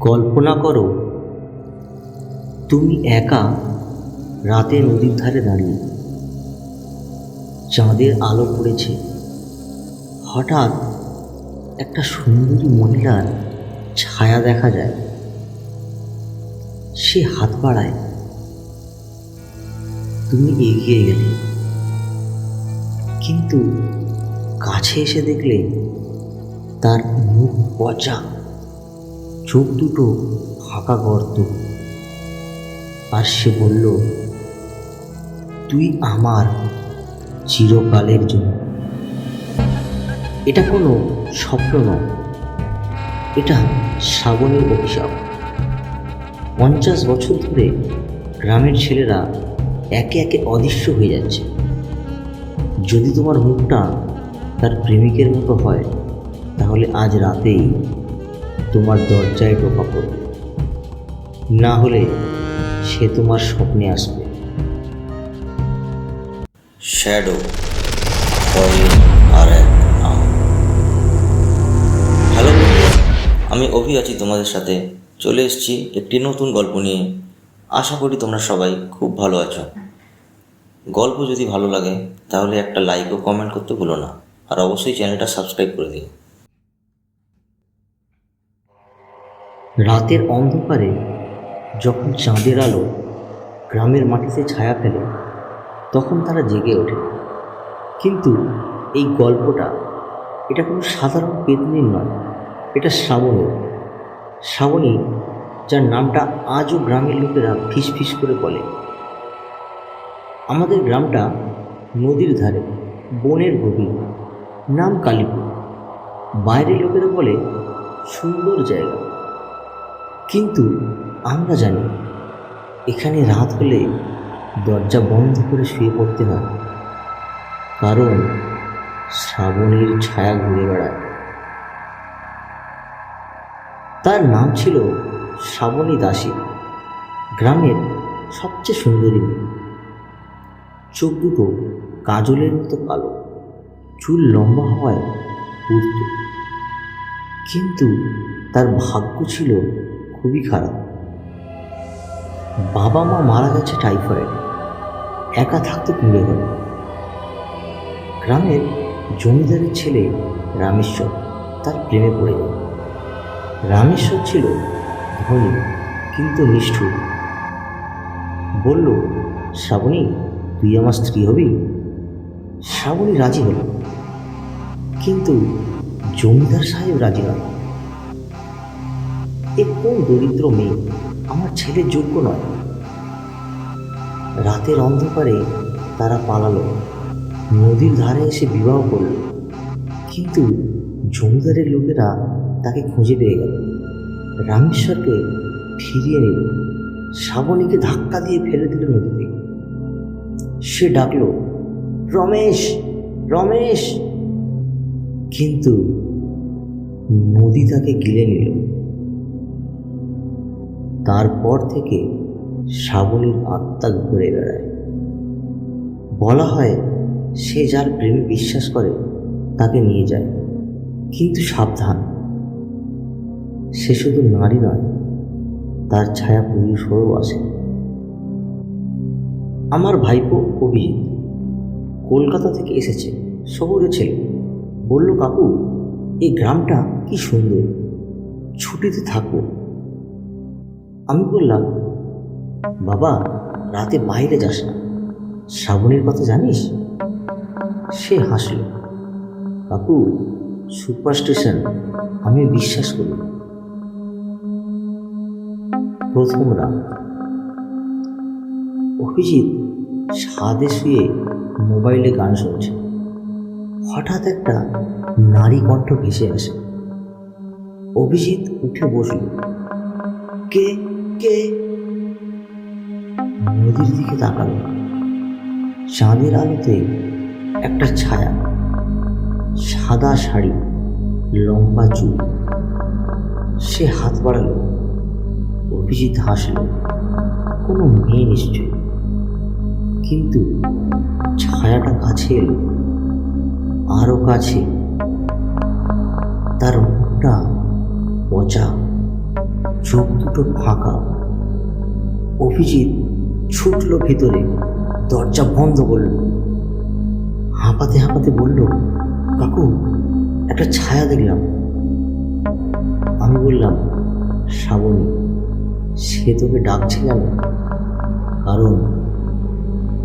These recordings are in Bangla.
কল্পনা করো তুমি একা রাতে নদীর ধারে দাঁড়িয়ে, চাঁদের আলো পড়েছে। হঠাৎ একটা সুন্দরী মহিলার ছায়া দেখা যায়। সে হাত বাড়ায়, তুমি এগিয়ে গেলে, কিন্তু কাছে এসে দেখলে তার মুখ পচা, চোখ দুটো ফাঁকা গর্ত। আর সে বলল, তুই আমার চিরকালের জন্য। এটা কোনো স্বপ্ন নয়, এটা শ্রাবণের অভিশাপ। 50 বছর ধরে গ্রামের ছেলেরা একে একে অদৃশ্য হয়ে যাচ্ছে। যদি তোমার মুখটা তার প্রেমিকের মতো হয়, তাহলে আজ রাতেই তোমার দরজায় টোকা পড়বে, না হলে সে তোমার স্বপ্নে আসবে। শ্যাডো ফরের আর এক নাম। হ্যালো বন্ধুরা, আমি অভি আছি তোমাদের সাথে। চলে এসেছি একটি নতুন গল্প নিয়ে। আশা করি তোমরা সবাই খুব ভালো আছো। গল্প যদি ভালো লাগে তাহলে একটা লাইক ও কমেন্ট করতে ভুলো না, আর অবশ্যই চ্যানেলটা সাবস্ক্রাইব করে দিও। রাতের অন্ধকারে যখন চাঁদের আলো গ্রামের মাটিতে ছায়া ফেলে, তখন তারা জেগে ওঠে। কিন্তু এই গল্পটা, এটা কোনো সাধারণ পেতনির নয়, এটা শ্রাবণী। শ্রাবণী, যার নামটা আজও গ্রামের লোকেরা ফিস ফিস করে বলে। আমাদের গ্রামটা নদীর ধারে, বনের গভীর, নাম কালীপুর। বাইরের লোকেরা বলে সুন্দর জায়গা, কিন্তু আমরা জানি এখানে রাত হলে দরজা বন্ধ করে শুয়ে পড়তে হয়, কারণ শ্রাবণীর ছায়া ঘুরে বেড়ায়। তার নাম ছিল শ্রাবণী দাসী, গ্রামের সবচেয়ে সুন্দরী মেয়ে। চোখ দুটো কাজলের মতো কালো, চুল লম্বা হওয়ায় উড়ত। কিন্তু তার ভাগ্য ছিল খুবই খারাপ। বাবা মা মারা গেছে টাইফয়েড, একা থাকতে কুঁড়ে ঘরে। গ্রামের জমিদারের ছেলে রামেশ্বর তার প্রেমে পড়ে যায়। রামেশ্বর ছিল ধনী কিন্তু নিষ্ঠুর। বলল, শ্রাবণী, তুই আমার স্ত্রী হবি? শ্রাবণী রাজি হল, কিন্তু জমিদার সাহেব রাজি নয়। এ কোন দরিদ্র মেয়ে, আমার ছেলের যোগ্য নয়। রাতের অন্ধকারে তারা পালালো, নদীর ধারে এসে বিবাহ করল। কিন্তু জমিদারের লোকেরা তাকে খুঁজে পেয়ে গেল, রামেশ্বরকে ফিরিয়ে নিল, শ্রাবণীকে ধাক্কা দিয়ে ফেলে দিল নদীতে। সে ডাকল, রমেশ, রমেশ, কিন্তু নদী তাকে গিলে নিল। তারপর থেকে শ্রাবণীর আত্মা ঘুরে বেড়ায়। বলা হয়, সে যার প্রেমে বিশ্বাস করে তাকে নিয়ে যায়, কিন্তু সাবধান, সে শুধু নারী নয়, তার ছায়া পুরুষ হয়েও আসে। আমার ভাইপো অভিজিৎ কলকাতা থেকে এসেছে, শহুরে ছেলে। বলল, কাকু, এই গ্রামটা কি সুন্দর, ছুটিতে থাকবো। আমি বললাম, বাবা, রাতে বাইরে যাস না, শ্রাবণীর কথা জানিস? সে হাসল, কাকু, সুপারস্টিশন আমি বিশ্বাস করি। প্রথম রাত। অভিজিৎ ছাদে শুয়ে মোবাইলে গান শুনছে। হঠাৎ একটা নারী কণ্ঠ ভেসে আসে। অভিজিৎ উঠে বসল। কে কে? নদীর দিকে তাকালো। চাঁদের আলোতে একটা ছায়া, সাদা শাড়ি, লম্বা চুল। সে হাত বাড়ালো। অভিজিৎ হাসল, কোনো মেয়ে নিশ্চয়। কিন্তু ছায়াটা কাছে এলো, আরো কাছে। তার মুখটা পচা, চোখ দুটো ফাঁকা। অভিজিৎ ছুটল ভিতরে, দরজা বন্ধ করল। হাঁপাতে হাঁপাতে বলল, কাকু, একটা ছায়া দেখলাম। আমি বললাম, শ্রাবণী, সে তোকে ডাকছে কেন? কারণ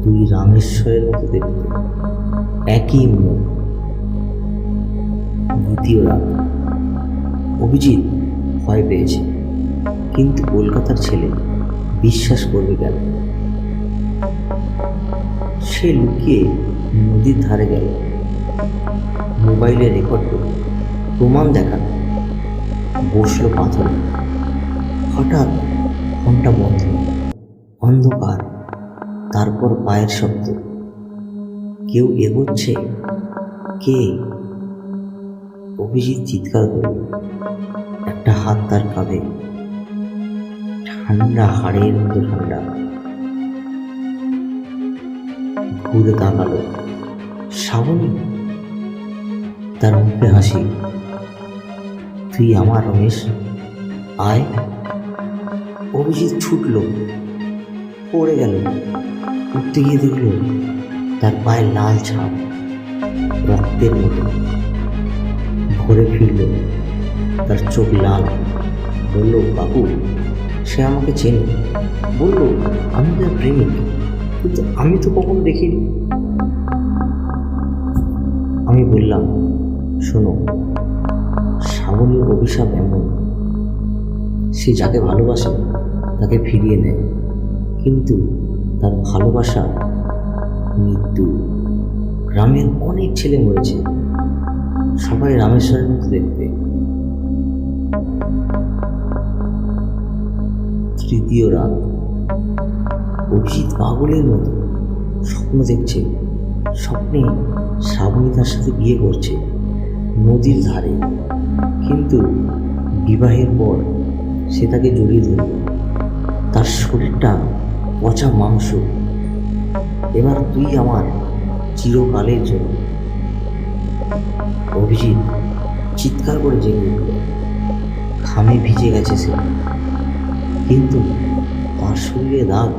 তুই রামেশ্বরের মতো দেখতে, একই মুখ। দ্বিতীয় রাত। অভিজিৎ ভয় পেয়েছে, কিন্তু কলকাতার ছেলে বিশ্বাস করবে কেন? সে লুকিয়ে নদীর ধারে গেল। মোবাইলে রেকর্ড করল, প্রমাণ দেখাল। বসলো পাথরে। হঠাৎ ফোনটা বন্ধ, অন্ধকার, তারপর পায়ের শব্দ। কেউ এগোচ্ছে। কে? অভিজিৎ চিৎকার করল। একটা হাত তার কাঁধে, ঠান্ডা, হাড়ের মতো ঠান্ডা। ঘুরে তাকালো, শ্রাবণী। তার মুখে হাসি। তুই আমার রমেশ, আয়। অভিজিৎ ছুটল, পড়ে গেল। উঠতে গিয়ে দেখল তার পায়ে লাল ছাপ, রক্তের মতো। ঘরে ফিরল, তার চোখ লাল। বলল, কাকু, সে আমাকে চেনে। বলল, আমি তার প্রেমিক, কিন্তু আমি তো কখনো দেখিনি। আমি বললাম, শোনো, শ্রাবণীর অভিশাপ এমন, সে যাকে ভালোবাসে তাকে ফিরিয়ে নেয়, কিন্তু তার ভালোবাসা মৃত্যু। গ্রামের অনেক ছেলে মরেছে, সবাই রামেশ্বরের মতো দেখতে। তৃতীয় রাত। অভিজিৎ পাগলের মতো স্বপ্ন দেখছে। স্বপ্নে শ্রাবণী তার সাথে বিয়ে করছে নদীর ধারে, কিন্তু বিবাহের পর সে তাকে জড়িয়ে ধরল। তার শরীরটা পচা মাংস। এবার তুই আমার চিরকালের জন্য। অভিজিৎ চিৎকার করে জেগে উঠল। ঘামে ভিজে গেছে সে, কিন্তু তার শরীরে দাগ,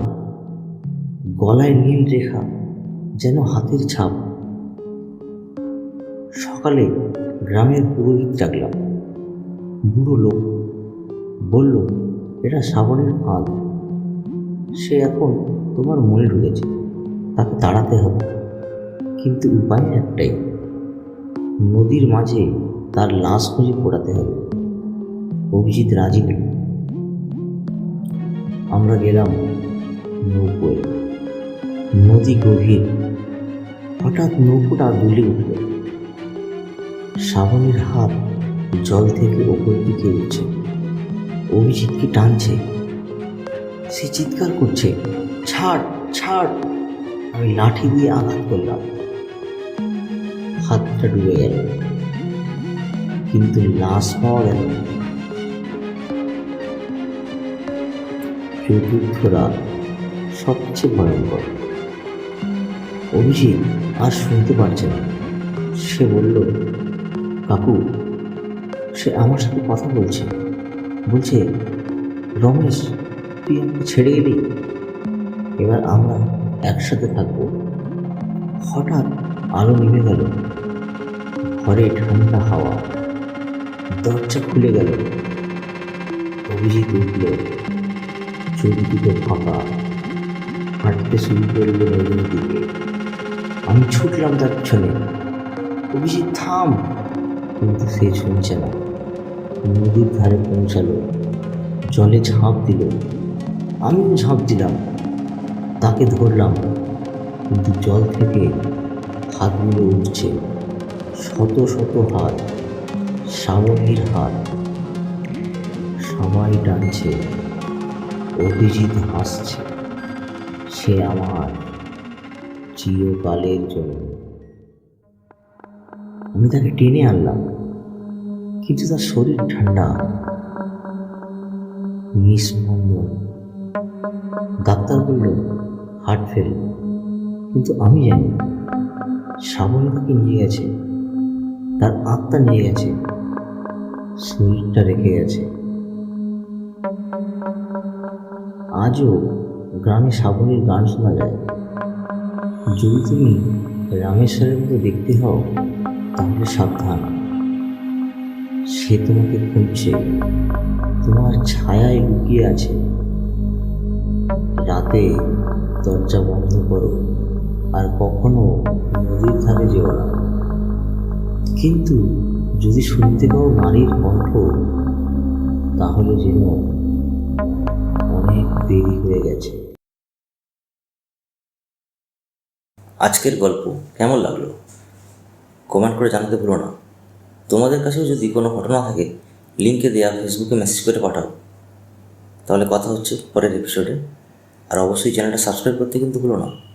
গলায় নীল রেখা, যেন হাতের ছাপ। সকালে গ্রামের পুরোহিত ডাকলাম। বুড়ো লোক বলল, এটা শ্রাবণের ফাঁদ। সে এখন তোমার মনে ঢুকেছে, তাকে তাড়াতে হবে। কিন্তু উপায় একটাই, নদীর মাঝে তার লাশ খুঁজে পোড়াতে হবে। অভিজিৎ রাজি হল। আমরা গেলাম নৌকোয়। নদী গভীর। হঠাৎ নৌকোটা দুলে উঠল। শ্রাবণীর হাত জল থেকে ওপর দিকে উঠছে, অভিজিৎকে টানছে। সে চিৎকার করছে, ছাড়, ছাড়। আমি লাঠি দিয়ে আঘাত করলাম। হাতটা ডুবে গেল, কিন্তু লাশ পাওয়া গেল না। চতুর্থ রাত, সবচেয়ে ভয়ঙ্কর। অভিজিৎ আর শুনতে পারছে না। সে বলল, কাকু, সে আমার সাথে কথা বলছে। বলছে, রমেশ, তুই আমাকে ছেড়ে এলি, এবার আমরা একসাথে থাকবো। হঠাৎ আলো নিভে গেল। ঘরে ঠান্ডা হাওয়া। দরজা খুলে গেল। অভিজিৎ উঠল, চোখ দুটো ফাঁকা। হাঁটতে শুরু করলো নদীর দিকে। আমি ছুটলাম তার পিছনে। অভিজিৎ, থাম! কিন্তু সে শুনছে না। নদীর ধারে পৌঁছালো, জলে ঝাঁপ দিল। আমিও ঝাঁপ দিলাম, তাকে ধরলাম। কিন্তু জল থেকে হাতগুলো উঠছে, শত শত হাত, শ্রাবণীর হাত। সবাই টানছে, অভিজিৎ হাসছে। সে আমার চিরকালের জন্য। আমি তাকে টেনে আনলাম, কিন্তু তার শরীর ঠান্ডা, নিস্পন্দন। ডাক্তার বলল হার্ট ফেল, কিন্তু আমি জানি শ্রাবণী তাকে নিয়ে গেছে, তার আত্মা নিয়ে গেছে, শরীরটা রেখে গেছে। আজও গ্রামে শ্রাবণীর গান শোনা যায়। যদি তুমি রামেশ্বরের মতো দেখতে হও তাহলে সাবধান, সে তোমাকে খুঁজছে, তোমার ছায়ায় লুকিয়ে আছে। রাতে দরজা বন্ধ করো আর কখনো নদীর ধারে যেও না। কিন্তু যদি শুনতে পাও নারীর কণ্ঠ, তাহলে যেন অনেক দেরি হয়ে গেছে। আজকের গল্প কেমন লাগলো কমেন্ট করে জানাতে ভুলো না। তোমাদের কাছেও যদি কোনো ঘটনা থাকে লিঙ্কে দেওয়া ফেসবুকে মেসেজ করে পাঠাও। তাহলে কথা হচ্ছে পরের এপিসোডে। আর অবশ্যই চ্যানেলটা সাবস্ক্রাইব করতে কিন্তু ভুলো না।